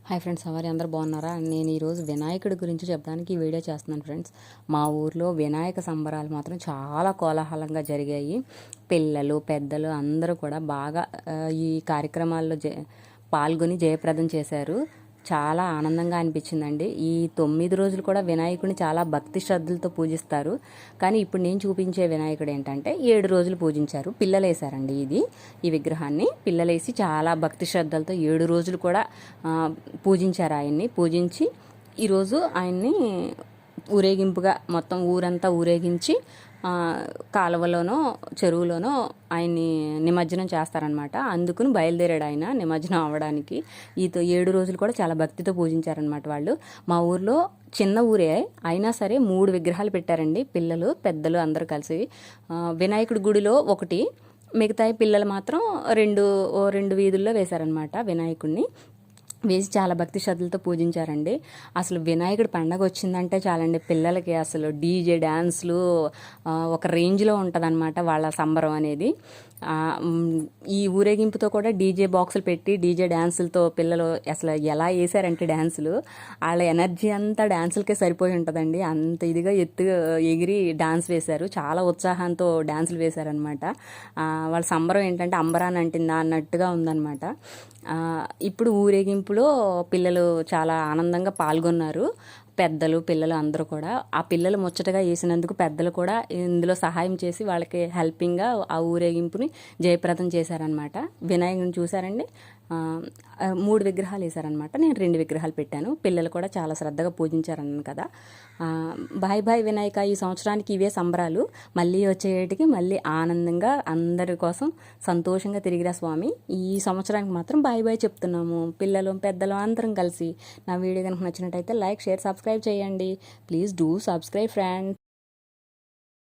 Hi friends, ఎవరు అందరూ బాగున్నారా? నేను ఈరోజు వినాయకుడి గురించి చెప్పడానికి ఈ వీడియో చేస్తున్నాను ఫ్రెండ్స్. మా ఊర్లో వినాయక సంబరాలు మాత్రం చాలా కోలాహలంగా జరిగాయి. పిల్లలు పెద్దలు అందరూ కూడా బాగా ఈ కార్యక్రమాల్లో పాల్గొని జయప్రదం చేశారు. చాలా ఆనందంగా అనిపించిందండి. ఈ 9 రోజులు కూడా వినాయకుడిని చాలా భక్తి శ్రద్ధలతో పూజిస్తారు. కానీ ఇప్పుడు నేను చూపించే వినాయకుడు ఏంటంటే 7 రోజులు పూజించారు. పిల్లలేసారండి ఈ విగ్రహాన్ని పిల్లలేసి చాలా భక్తి శ్రద్ధలతో 7 రోజులు కూడా పూజించారు. ఆయన్ని పూజించి ఈరోజు ఆయన్ని ఊరేగింపుగా మొత్తం ఊరంతా ఊరేగించి కాలువలోనో చెరువులోనో ఆయన్ని నిమజ్జనం చేస్తారనమాట. అందుకుని బయలుదేరాడు ఆయన నిమజ్జనం అవ్వడానికి. 7 రోజులు కూడా చాలా భక్తితో పూజించారనమాట వాళ్ళు. మా ఊర్లో చిన్న ఊరే అయినా సరే 3 విగ్రహాలు పెట్టారండి. పిల్లలు పెద్దలు అందరూ కలిసి వినాయకుడి గుడిలో ఒకటి, మిగతాయి పిల్లలు మాత్రం రెండు వీధుల్లో వేశారనమాట. వినాయకుడిని వేసి చాలా భక్తి శ్రద్ధలతో పూజించారండి. అసలు వినాయకుడి పండగ వచ్చిందంటే చాలండి, పిల్లలకి అసలు డీజే డ్యాన్స్లు ఒక రేంజ్లో ఉంటుందన్నమాట వాళ్ళ సంబరం అనేది. ఈ ఊరేగింపుతో కూడా డీజే బాక్సులు పెట్టి డీజే డ్యాన్సులతో పిల్లలు అసలు ఎలా వేసారంటే డ్యాన్సులు, వాళ్ళ ఎనర్జీ అంతా డ్యాన్సులకే సరిపోయి ఉంటుందండి. అంత ఇదిగా ఎగిరి డ్యాన్స్ వేశారు. చాలా ఉత్సాహంతో డ్యాన్సులు వేశారనమాట. వాళ్ళ సంబరం ఏంటంటే అంబరాన్ని అంటిందా అన్నట్టుగా ఉందన్నమాట. ఇప్పుడు ఊరేగింపులో పిల్లలు చాలా ఆనందంగా పాల్గొన్నారు. పెద్దలు పిల్లలు అందరూ కూడా ఆ పిల్లలు ముచ్చటగా వేసినందుకు పెద్దలు కూడా ఇందులో సహాయం చేసి వాళ్ళకి హెల్పింగ్గా ఆ ఊరేగింపుని జయప్రదం చేశారనమాట. వినాయకుడిని చూసారండి, 3 విగ్రహాలు వేశారనమాట. నేను 2 విగ్రహాలు పెట్టాను. పిల్లలు కూడా చాలా శ్రద్ధగా పూజించారన్నాను కదా. బాయ్ బాయ్ వినాయక, ఈ సంవత్సరానికి ఇవే సంబరాలు. మళ్ళీ వచ్చేటికి మళ్ళీ ఆనందంగా అందరి కోసం సంతోషంగా తిరిగిరా స్వామి. ఈ సంవత్సరానికి మాత్రం బాయ్ బాయ్ చెప్తున్నాము. పిల్లలు పెద్దలు అందరం కలిసి. నా వీడియో కనుక నచ్చినట్టయితే లైక్, షేర్, సబ్స్క్రైబ్ చేయండి. Please do subscribe friends.